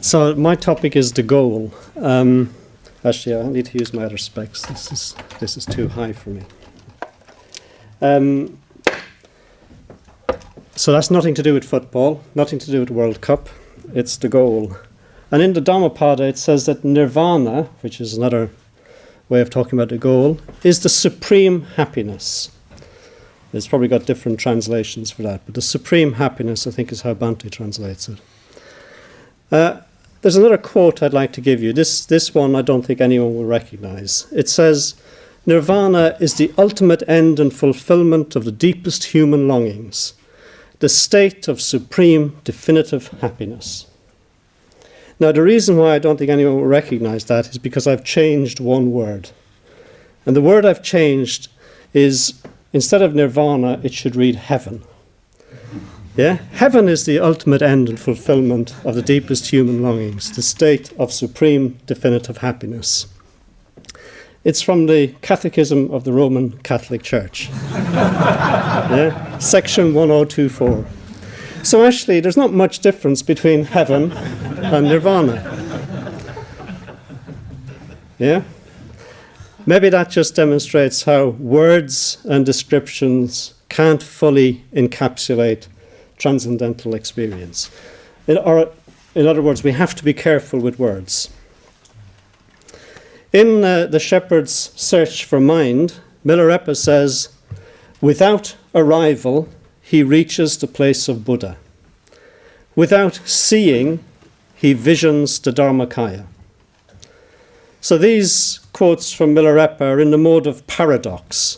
So my topic is the goal. Actually, I need to use my other specs. This is too high for me. So that's nothing to do with football, nothing to do with World Cup. It's the goal. And in the Dhammapada it says that nirvana, which is another way of talking about the goal, is the supreme happiness. It's probably got different translations for that, but the supreme happiness, I think, is how Bhante translates it. There's another quote I'd like to give you. This one I don't think anyone will recognize. It says, "Nirvana is the ultimate end and fulfillment of the deepest human longings, the state of supreme definitive happiness." Now, the reason why I don't think anyone will recognize that is because I've changed one word. And the word I've changed is, instead of nirvana, it should read heaven. Yeah? Heaven is the ultimate end and fulfillment of the deepest human longings, the state of supreme definitive happiness. It's from the Catechism of the Roman Catholic Church. Yeah? Section 1024. So actually, there's not much difference between heaven and nirvana. Yeah? Maybe that just demonstrates how words and descriptions can't fully encapsulate transcendental experience. In other words, we have to be careful with words. In The Shepherd's Search for Mind, Milarepa says, "Without arrival, he reaches the place of Buddha. Without seeing, he visions the dharmakaya." So these quotes from Milarepa are in the mode of paradox.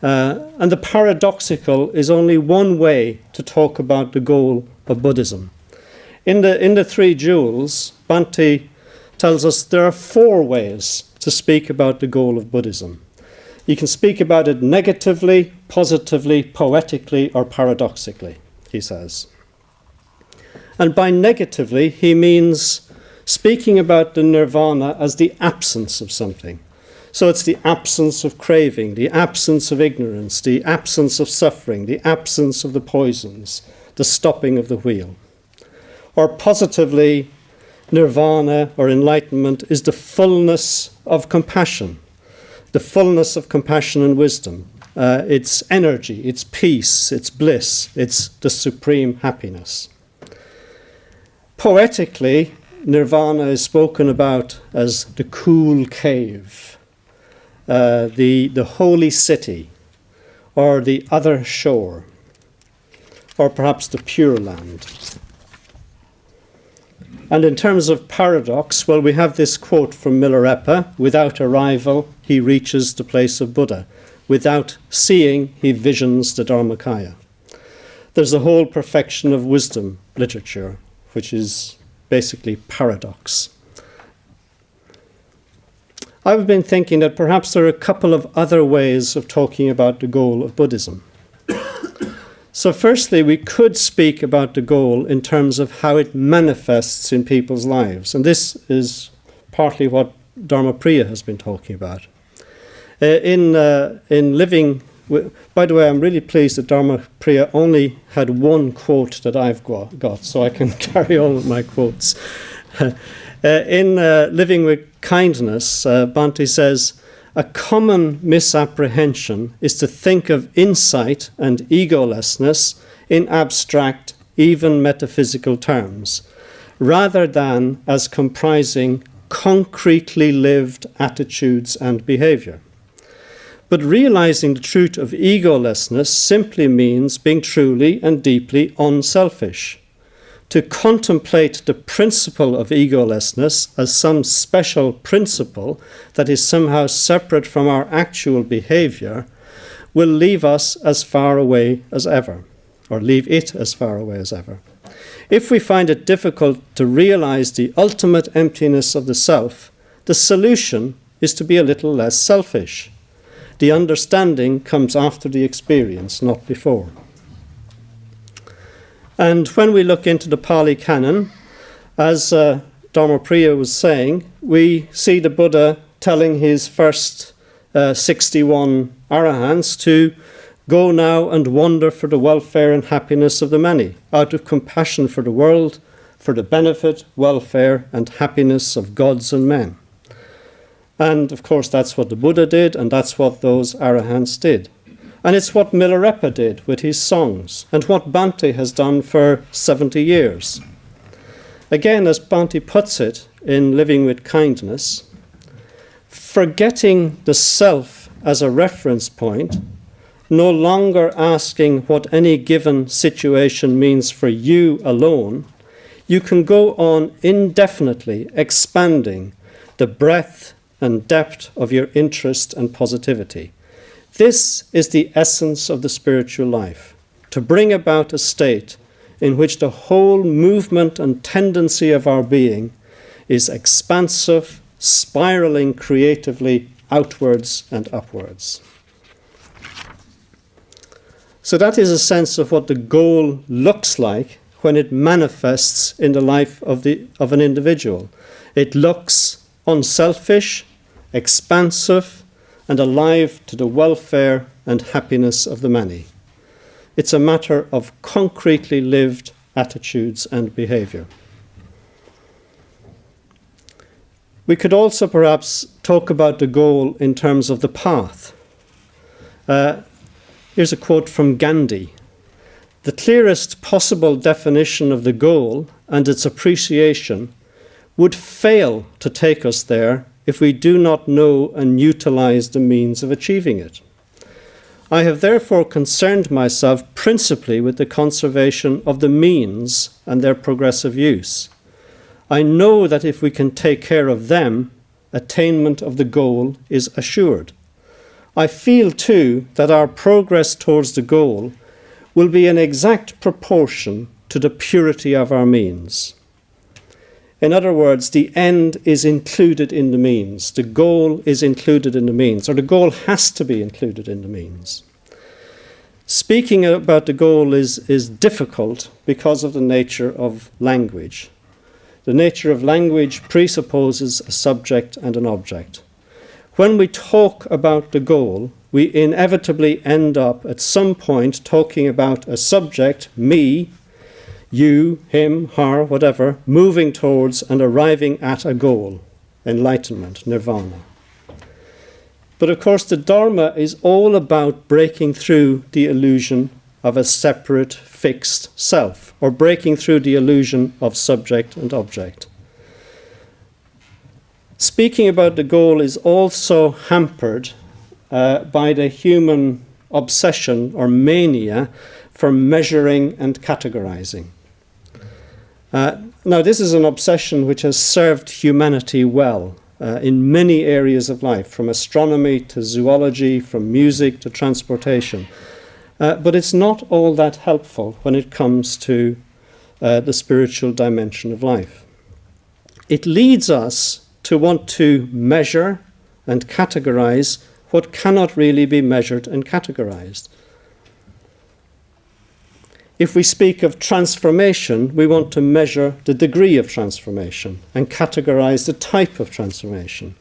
And the paradoxical is only one way to talk about the goal of Buddhism. In the Three Jewels, Bhante tells us there are four ways to speak about the goal of Buddhism. You can speak about it negatively, positively, poetically, or paradoxically, he says. And by negatively, he means speaking about the nirvana as the absence of something. So it's the absence of craving, the absence of ignorance, the absence of suffering, the absence of the poisons, the stopping of the wheel. Or positively, nirvana or enlightenment is the fullness of compassion, the fullness of compassion and wisdom. It's energy, it's peace, it's bliss, it's the supreme happiness. Poetically, nirvana is spoken about as the cool cave, the holy city, or the other shore, or perhaps the pure land. And in terms of paradox, well, we have this quote from Milarepa, "Without arrival, he reaches the place of Buddha. Without seeing, he visions the dharmakaya." There's a whole perfection of wisdom literature, which is basically paradox. I've been thinking that perhaps there are a couple of other ways of talking about the goal of Buddhism. So firstly, we could speak about the goal in terms of how it manifests in people's lives. And this is partly what Dharmapriya has been talking about. In living... By the way, I'm really pleased that Dharmapriya only had one quote that I've got, so I can carry on with my quotes. In Living with Kindness, Bhante says, "A common misapprehension is to think of insight and egolessness in abstract, even metaphysical terms, rather than as comprising concretely lived attitudes and behavior. But realizing the truth of egolessness simply means being truly and deeply unselfish. To contemplate the principle of egolessness as some special principle that is somehow separate from our actual behavior will leave us as far away as ever, or leave it as far away as ever. If we find it difficult to realize the ultimate emptiness of the self, the solution is to be a little less selfish. The understanding comes after the experience, not before." And when we look into the Pali Canon, as Dharmapriya was saying, we see the Buddha telling his first 61 arahants to go now and wander for the welfare and happiness of the many, out of compassion for the world, for the benefit, welfare, and happiness of gods and men. And of course that's what the Buddha did, and that's what those arahants did. And it's what Milarepa did with his songs, and what Bhante has done for 70 years. Again, as Bhante puts it in Living with Kindness, forgetting the self as a reference point, no longer asking what any given situation means for you alone, you can go on indefinitely expanding the breadth and depth of your interest and positivity. This is the essence of the spiritual life, to bring about a state in which the whole movement and tendency of our being is expansive, spiraling creatively outwards and upwards. So that is a sense of what the goal looks like when it manifests in the life of an individual. It looks unselfish, expansive, and alive to the welfare and happiness of the many. It's a matter of concretely lived attitudes and behavior. We could also perhaps talk about the goal in terms of the path. Here's a quote from Gandhi. The clearest possible definition of the goal and its appreciation would fail to take us there if we do not know and utilize the means of achieving it. I have therefore concerned myself principally with the conservation of the means and their progressive use. I know that if we can take care of them, attainment of the goal is assured. I feel too that our progress towards the goal will be in exact proportion to the purity of our means. In other words, the end is included in the means. The goal is included in the means, or the goal has to be included in the means. Speaking about the goal is difficult because of the nature of language. The nature of language presupposes a subject and an object. When we talk about the goal, we inevitably end up at some point talking about a subject, me, you, him, her, whatever, moving towards and arriving at a goal, enlightenment, nirvana. But of course the Dharma is all about breaking through the illusion of a separate, fixed self, or breaking through the illusion of subject and object. Speaking about the goal is also hampered by the human obsession or mania for measuring and categorizing. Now, this is an obsession which has served humanity well in many areas of life, from astronomy to zoology, from music to transportation. But it's not all that helpful when it comes to the spiritual dimension of life. It leads us to want to measure and categorize what cannot really be measured and categorized. If we speak of transformation, we want to measure the degree of transformation and categorize the type of transformation.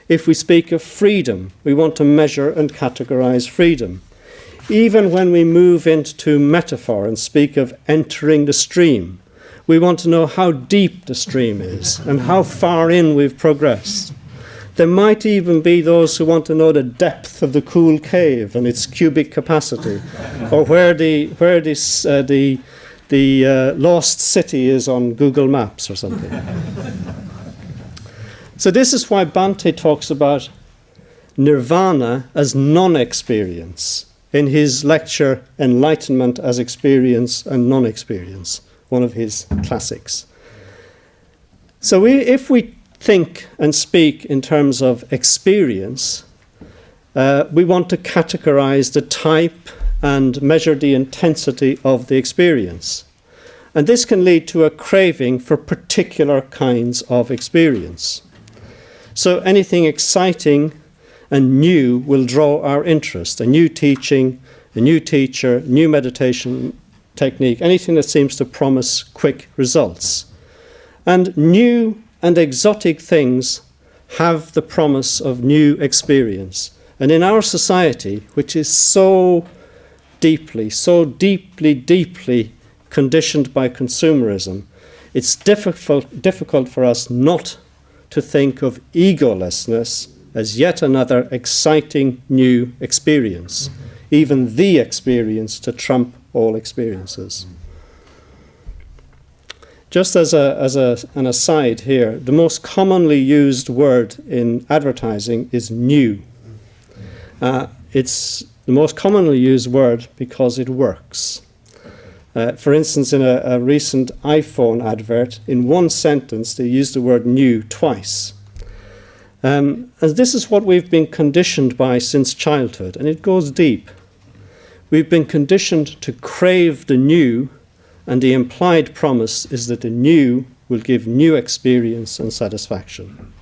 If we speak of freedom, we want to measure and categorize freedom. Even when we move into metaphor and speak of entering the stream, we want to know how deep the stream is and how far in we've progressed. There might even be those who want to know the depth of the cool cave and its cubic capacity, or where the lost city is on Google Maps or something. So this is why Bhante talks about nirvana as non-experience in his lecture Enlightenment as Experience and Non-Experience, one of his classics. So if we think and speak in terms of experience, we want to categorize the type and measure the intensity of the experience. And this can lead to a craving for particular kinds of experience. So anything exciting and new will draw our interest. A new teaching, a new teacher, new meditation technique, anything that seems to promise quick results. And new and exotic things have the promise of new experience. And in our society, which is so deeply conditioned by consumerism, it's difficult for us not to think of egolessness as yet another exciting new experience, even the experience to trump all experiences. Just as an aside here, the most commonly used word in advertising is new. It's the most commonly used word because it works. For instance, in a recent iPhone advert, in one sentence they used the word new twice. And this is what we've been conditioned by since childhood, and it goes deep. We've been conditioned to crave the new, and the implied promise is that the new will give new experience and satisfaction.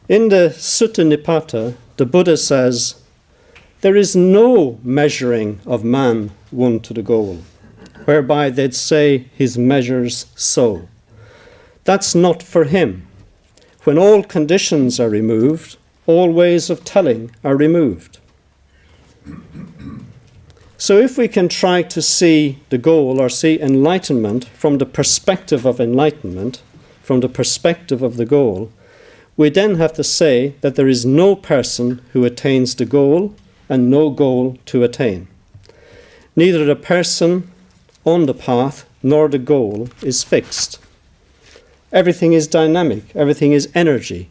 In the Sutta Nipata, the Buddha says, there is no measuring of man one to the goal, whereby they'd say his measures so. That's not for him. When all conditions are removed, all ways of telling are removed. So if we can try to see the goal or see enlightenment from the perspective of enlightenment, from the perspective of the goal, we then have to say that there is no person who attains the goal and no goal to attain. Neither the person on the path nor the goal is fixed. Everything is dynamic, everything is energy.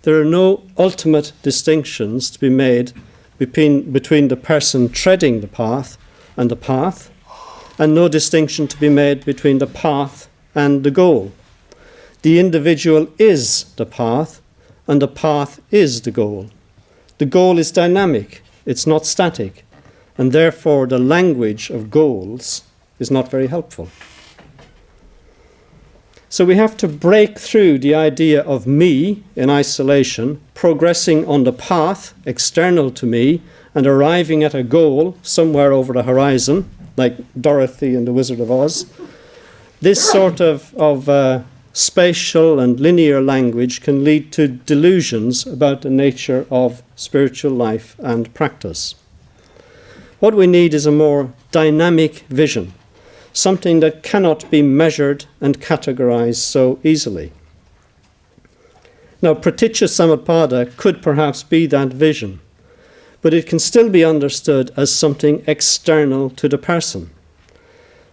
There are no ultimate distinctions to be made between the person treading the path, and no distinction to be made between the path and the goal. The individual is the path, and the path is the goal. The goal is dynamic, it's not static, and therefore the language of goals is not very helpful. So we have to break through the idea of me in isolation, progressing on the path external to me, and arriving at a goal somewhere over the horizon, like Dorothy in The Wizard of Oz. This sort of spatial and linear language can lead to delusions about the nature of spiritual life and practice. What we need is a more dynamic vision, something that cannot be measured and categorized so easily. Now, Praticca Samutpada could perhaps be that vision, but it can still be understood as something external to the person.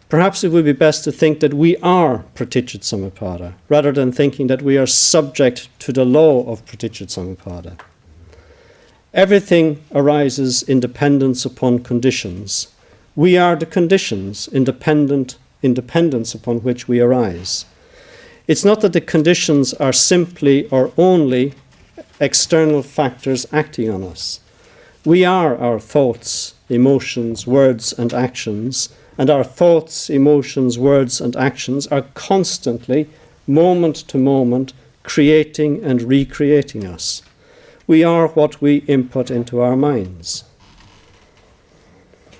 Perhaps it would be best to think that we are Praticca Samutpada, rather than thinking that we are subject to the law of Praticca Samutpada. Everything arises in dependence upon conditions. We are the conditions, independence upon which we arise. It's not that the conditions are simply or only external factors acting on us. We are our thoughts, emotions, words, and actions, and our thoughts, emotions, words, and actions are constantly, moment to moment, creating and recreating us. We are what we input into our minds.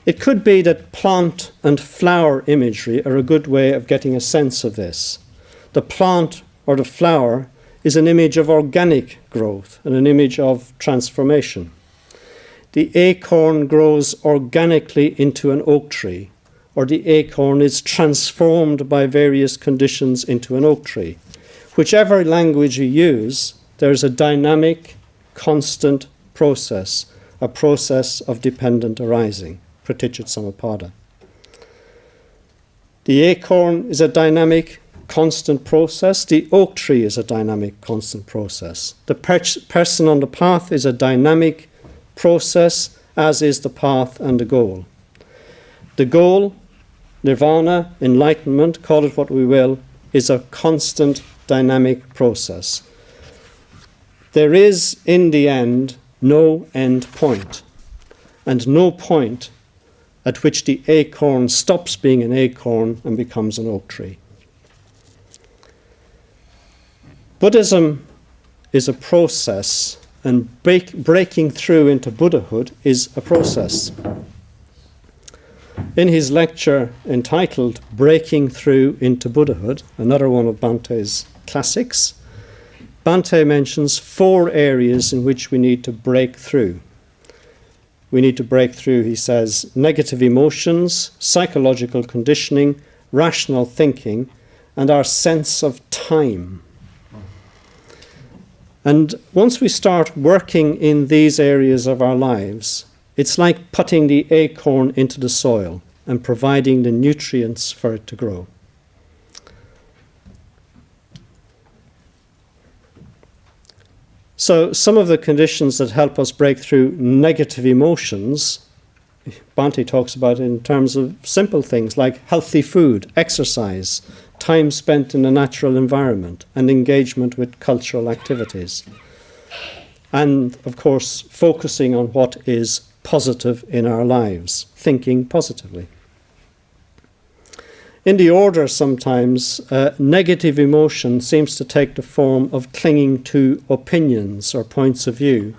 It could be that plant and flower imagery are a good way of getting a sense of this. The plant or the flower is an image of organic growth and an image of transformation. The acorn grows organically into an oak tree, or the acorn is transformed by various conditions into an oak tree. Whichever language you use, there's a dynamic, constant process, a process of dependent arising. Praticca Samutpada. The acorn is a dynamic, constant process. The oak tree is a dynamic, constant process. The person on the path is a dynamic process, as is the path and the goal. The goal, nirvana, enlightenment, call it what we will, is a constant, dynamic process. There is, in the end, no end point, and no point at which the acorn stops being an acorn and becomes an oak tree. Buddhism is a process, and breaking through into Buddhahood is a process. In his lecture entitled Breaking Through into Buddhahood, another one of Bhante's classics, Bhante mentions 4 areas in which we need to break through. We need to break through, he says, negative emotions, psychological conditioning, rational thinking, and our sense of time. And once we start working in these areas of our lives, it's like putting the acorn into the soil and providing the nutrients for it to grow. So some of the conditions that help us break through negative emotions, Bhante talks about in terms of simple things like healthy food, exercise, time spent in a natural environment, and engagement with cultural activities. And, of course, focusing on what is positive in our lives, thinking positively. In the order, sometimes, negative emotion seems to take the form of clinging to opinions or points of view.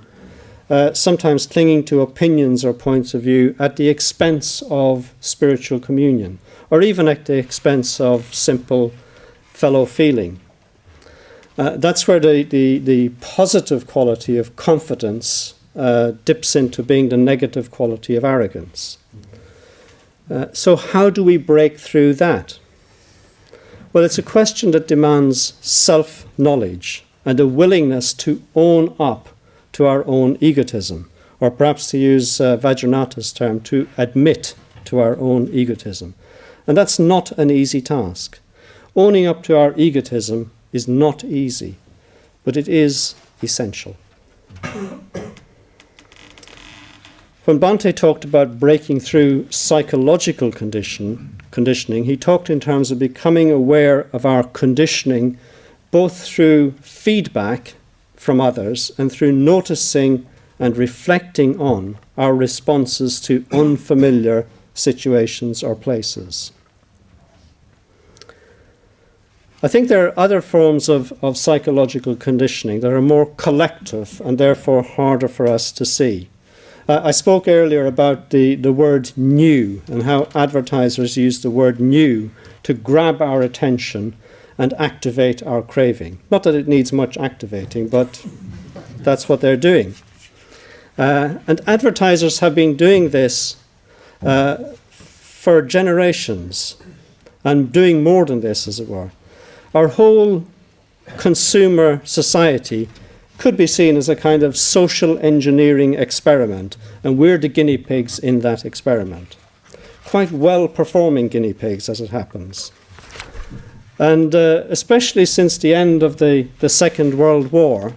Sometimes clinging to opinions or points of view at the expense of spiritual communion, or even at the expense of simple fellow feeling. That's where the positive quality of confidence dips into being the negative quality of arrogance. So how do we break through that? Well, it's a question that demands self-knowledge and a willingness to own up to our own egotism, or perhaps to use Vajranatha's term, to admit to our own egotism. And that's not an easy task. Owning up to our egotism is not easy, but it is essential. When Bhante talked about breaking through psychological conditioning, he talked in terms of becoming aware of our conditioning both through feedback from others and through noticing and reflecting on our responses to unfamiliar situations or places. I think there are other forms of psychological conditioning that are more collective and therefore harder for us to see. I spoke earlier about the word new and how advertisers use the word new to grab our attention and activate our craving. Not that it needs much activating, but that's what they're doing. And advertisers have been doing this for generations and doing more than this, as it were. Our whole consumer society could be seen as a kind of social engineering experiment, and we're the guinea pigs in that experiment. Quite well-performing guinea pigs, as it happens. And especially since the end of the Second World War,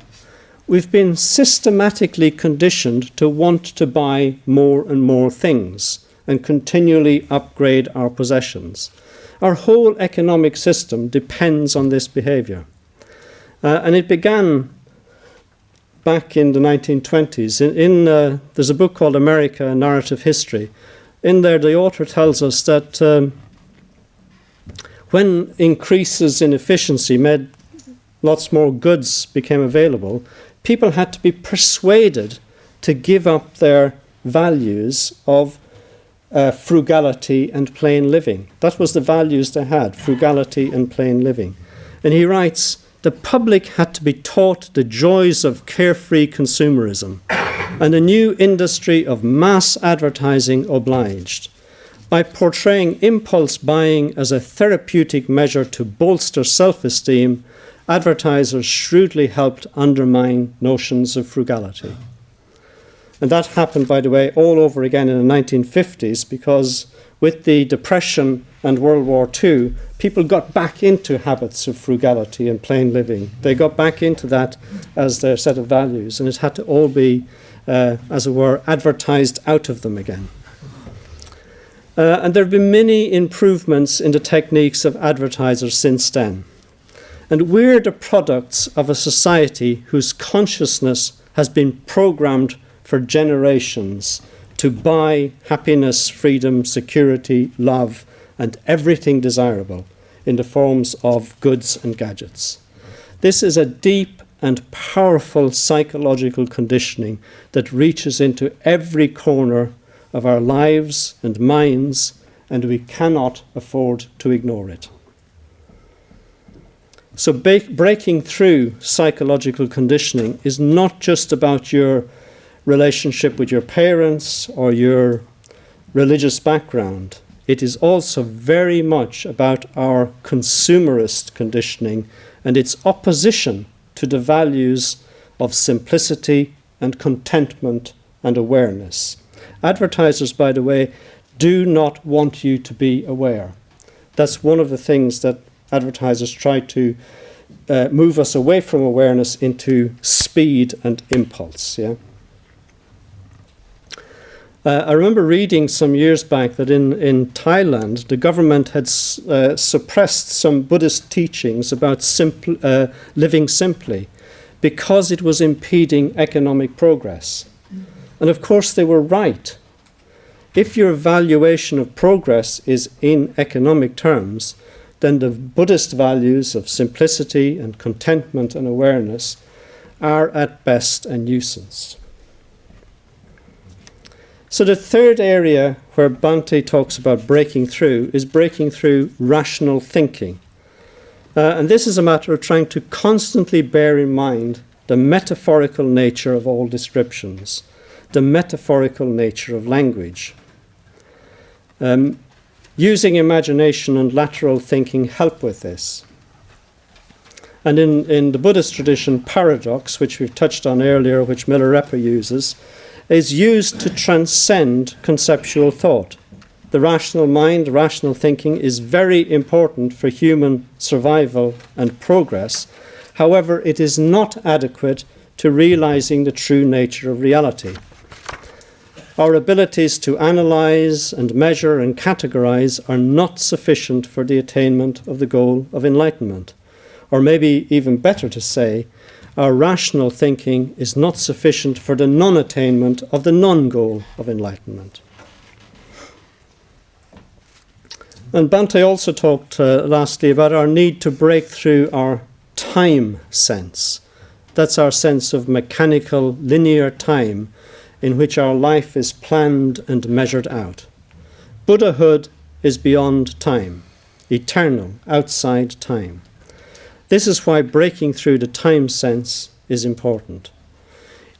we've been systematically conditioned to want to buy more and more things and continually upgrade our possessions. Our whole economic system depends on this behavior. And it began back in the 1920s. There's a book called America, A Narrative History. In there, the author tells us that when increases in efficiency made lots more goods became available, people had to be persuaded to give up their values of frugality and plain living. That was the values they had, frugality and plain living. And he writes, the public had to be taught the joys of carefree consumerism, and a new industry of mass advertising obliged. By portraying impulse buying as a therapeutic measure to bolster self-esteem, advertisers shrewdly helped undermine notions of frugality. And that happened, by the way, all over again in the 1950s, because with the Depression and World War II, people got back into habits of frugality and plain living. They got back into that as their set of values, and it had to all be, as it were, advertised out of them again. And there have been many improvements in the techniques of advertisers since then. And we're the products of a society whose consciousness has been programmed for generations to buy happiness, freedom, security, love, and everything desirable in the forms of goods and gadgets. This is a deep and powerful psychological conditioning that reaches into every corner of our lives and minds, and we cannot afford to ignore it. So breaking through psychological conditioning is not just about your relationship with your parents or your religious background. it is also very much about our consumerist conditioning and its opposition to the values of simplicity and contentment and awareness. Advertisers, by the way, do not want you to be aware. That's one of the things that advertisers try to move us away from awareness into speed and impulse. Yeah. I remember reading some years back that in Thailand, the government had suppressed some Buddhist teachings about living simply because it was impeding economic progress. And of course they were right. If your valuation of progress is in economic terms, then the Buddhist values of simplicity and contentment and awareness are at best a nuisance. So the third area where Bhante talks about breaking through is breaking through rational thinking. And this is a matter of trying to constantly bear in mind the metaphorical nature of all descriptions, the metaphorical nature of language. Using imagination and lateral thinking help with this. And in the Buddhist tradition, paradox, which we've touched on earlier, which Milarepa uses, is used to transcend conceptual thought. The rational mind, rational thinking, is very important for human survival and progress. However, it is not adequate to realizing the true nature of reality. Our abilities to analyze and measure and categorize are not sufficient for the attainment of the goal of enlightenment. Or maybe even better to say, our rational thinking is not sufficient for the non-attainment of the non-goal of enlightenment. And Bhante also talked lastly about our need to break through our time sense. That's our sense of mechanical, linear time in which our life is planned and measured out. Buddhahood is beyond time, eternal, outside time. This is why breaking through the time sense is important.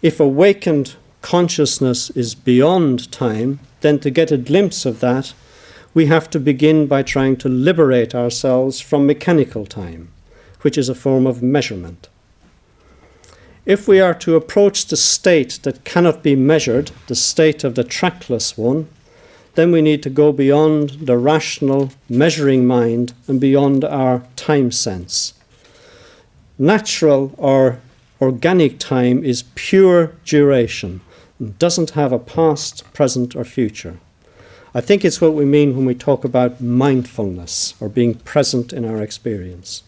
If awakened consciousness is beyond time, then to get a glimpse of that, we have to begin by trying to liberate ourselves from mechanical time, which is a form of measurement. If we are to approach the state that cannot be measured, the state of the trackless one, then we need to go beyond the rational, measuring mind and beyond our time sense. Natural or organic time is pure duration and doesn't have a past, present, or future. I think it's what we mean when we talk about mindfulness or being present in our experience.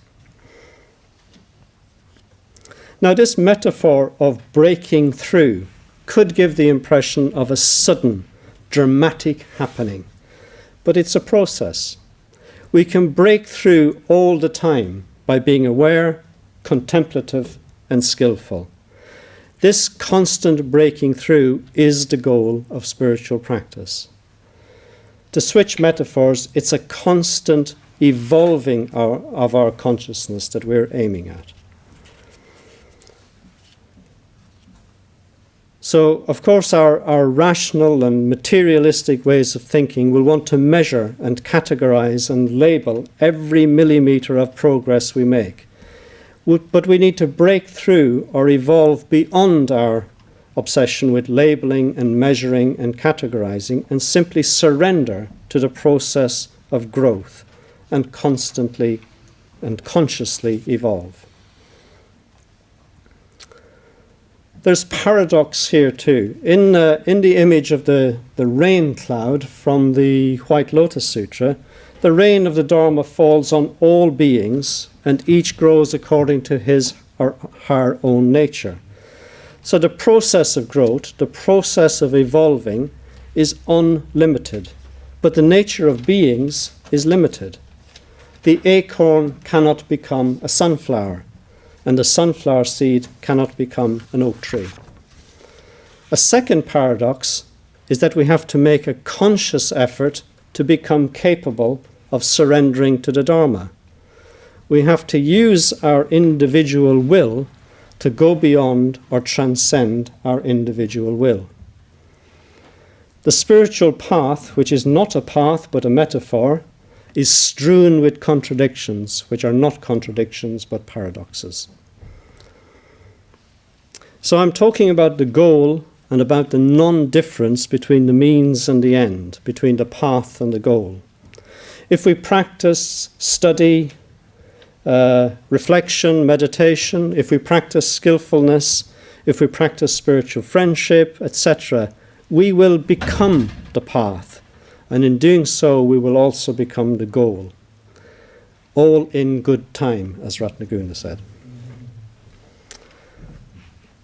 Now, this metaphor of breaking through could give the impression of a sudden, dramatic happening, but it's a process. We can break through all the time by being aware, contemplative, and skillful. This constant breaking through is the goal of spiritual practice. To switch metaphors, it's a constant evolving of our consciousness that we're aiming at. So, of course, our rational and materialistic ways of thinking will want to measure and categorize and label every millimeter of progress we make. But we need to break through or evolve beyond our obsession with labeling and measuring and categorizing and simply surrender to the process of growth and constantly and consciously evolve. There's paradox here too. In the image of the rain cloud from the White Lotus Sutra, the rain of the Dharma falls on all beings and each grows according to his or her own nature. So the process of growth, the process of evolving is unlimited, but the nature of beings is limited. The acorn cannot become a sunflower, and the sunflower seed cannot become an oak tree. A second paradox is that we have to make a conscious effort to become capable of surrendering to the Dharma. We have to use our individual will to go beyond or transcend our individual will. The spiritual path, which is not a path but a metaphor, is strewn with contradictions, which are not contradictions but paradoxes. So I'm talking about the goal and about the non-difference between the means and the end, between the path and the goal. If we practice study, reflection, meditation, if we practice skillfulness, if we practice spiritual friendship, etc., we will become the path. And in doing so, we will also become the goal. All in good time, as Ratnaghosa said.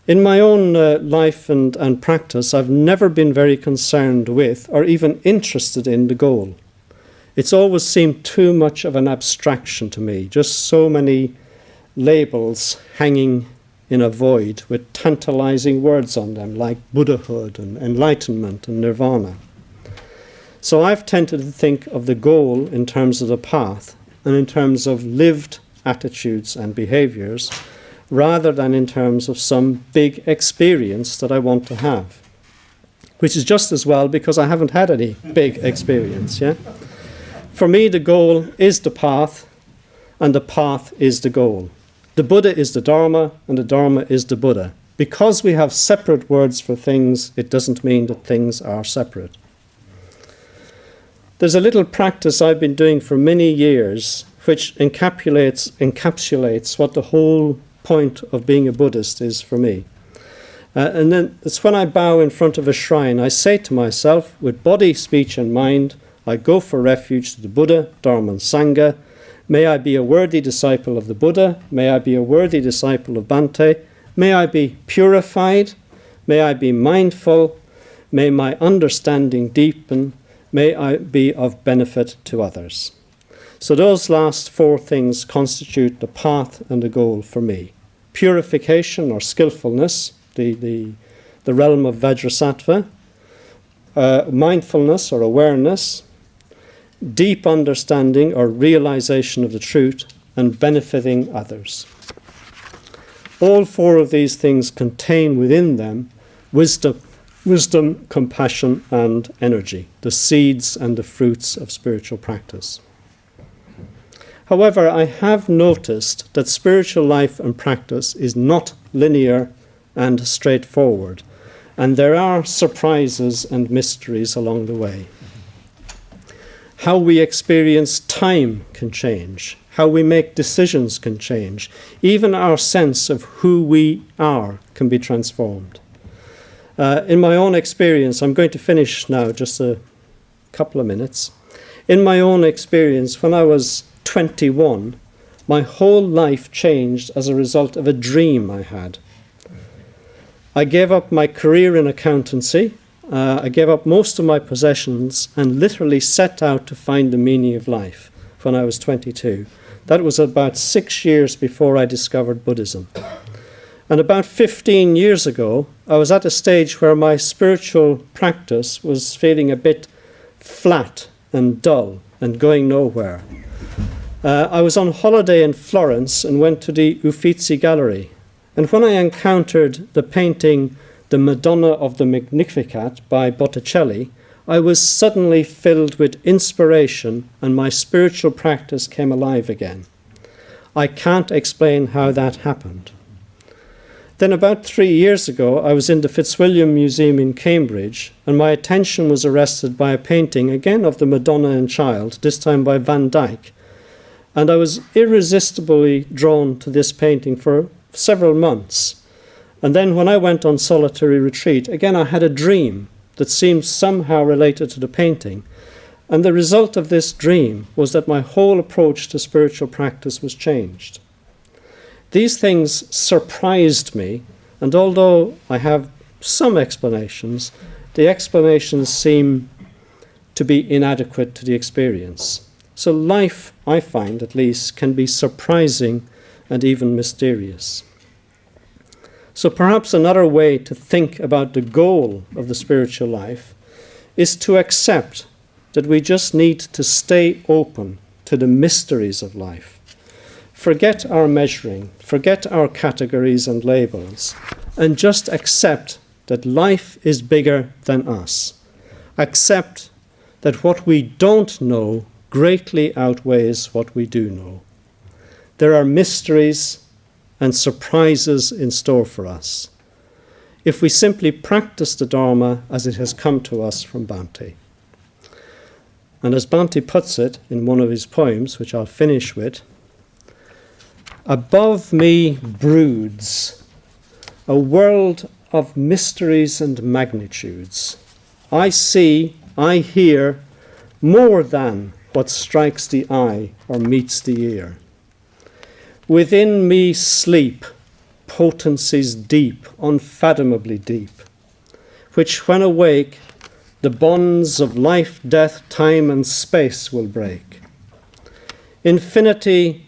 In my own life and practice, I've never been very concerned with or even interested in the goal. It's always seemed too much of an abstraction to me, just so many labels hanging in a void with tantalizing words on them, like Buddhahood and enlightenment and nirvana. So I've tended to think of the goal in terms of the path and in terms of lived attitudes and behaviors, rather than in terms of some big experience that I want to have, which is just as well because I haven't had any big experience. Yeah. For me, the goal is the path, and the path is the goal. The Buddha is the Dharma, and the Dharma is the Buddha. Because we have separate words for things, it doesn't mean that things are separate. There's a little practice I've been doing for many years, which encapsulates what the whole point of being a Buddhist is for me. And then it's when I bow in front of a shrine, I say to myself, with body, speech and mind, I go for refuge to the Buddha, Dharma and Sangha. May I be a worthy disciple of the Buddha. May I be a worthy disciple of Bhante. May I be purified. May I be mindful. May my understanding deepen. May I be of benefit to others. So those last four things constitute the path and the goal for me. Purification or skillfulness, the realm of Vajrasattva. Mindfulness or awareness. Deep understanding or realization of the truth, and benefiting others. All four of these things contain within them wisdom, compassion, and energy, the seeds and the fruits of spiritual practice. However, I have noticed that spiritual life and practice is not linear and straightforward, and there are surprises and mysteries along the way. How we experience time can change. How we make decisions can change. Even our sense of who we are can be transformed. In my own experience, I'm going to finish now, just a couple of minutes. In my own experience, when I was 21, my whole life changed as a result of a dream I had. I gave up my career in accountancy. I gave up most of my possessions and literally set out to find the meaning of life when I was 22. That was about 6 years before I discovered Buddhism. And about 15 years ago, I was at a stage where my spiritual practice was feeling a bit flat and dull and going nowhere. I was on holiday in Florence and went to the Uffizi Gallery. And when I encountered the painting The Madonna of the Magnificat by Botticelli, I was suddenly filled with inspiration and my spiritual practice came alive again. I can't explain how that happened. Then about 3 years ago, I was in the Fitzwilliam Museum in Cambridge and my attention was arrested by a painting, again of the Madonna and Child, this time by Van Dyck. And I was irresistibly drawn to this painting for several months. And then when I went on solitary retreat, again I had a dream that seemed somehow related to the painting. And the result of this dream was that my whole approach to spiritual practice was changed. These things surprised me, and although I have some explanations, the explanations seem to be inadequate to the experience. So life, I find at least, can be surprising and even mysterious. So perhaps another way to think about the goal of the spiritual life is to accept that we just need to stay open to the mysteries of life. Forget our measuring, forget our categories and labels, and just accept that life is bigger than us. accept that what we don't know greatly outweighs what we do know. There are mysteries and surprises in store for us if we simply practice the Dharma as it has come to us from Bhante. And as Bhante puts it in one of his poems, which I'll finish with, above me broods a world of mysteries and magnitudes. I see, I hear more than what strikes the eye or meets the ear. Within me sleep potencies deep, unfathomably deep, which when awake the bonds of life, death, time and space will break. Infinity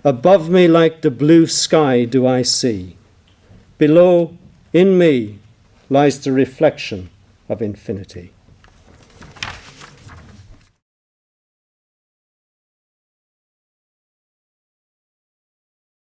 above me like the blue sky do I see. Below, in me, lies the reflection of infinity.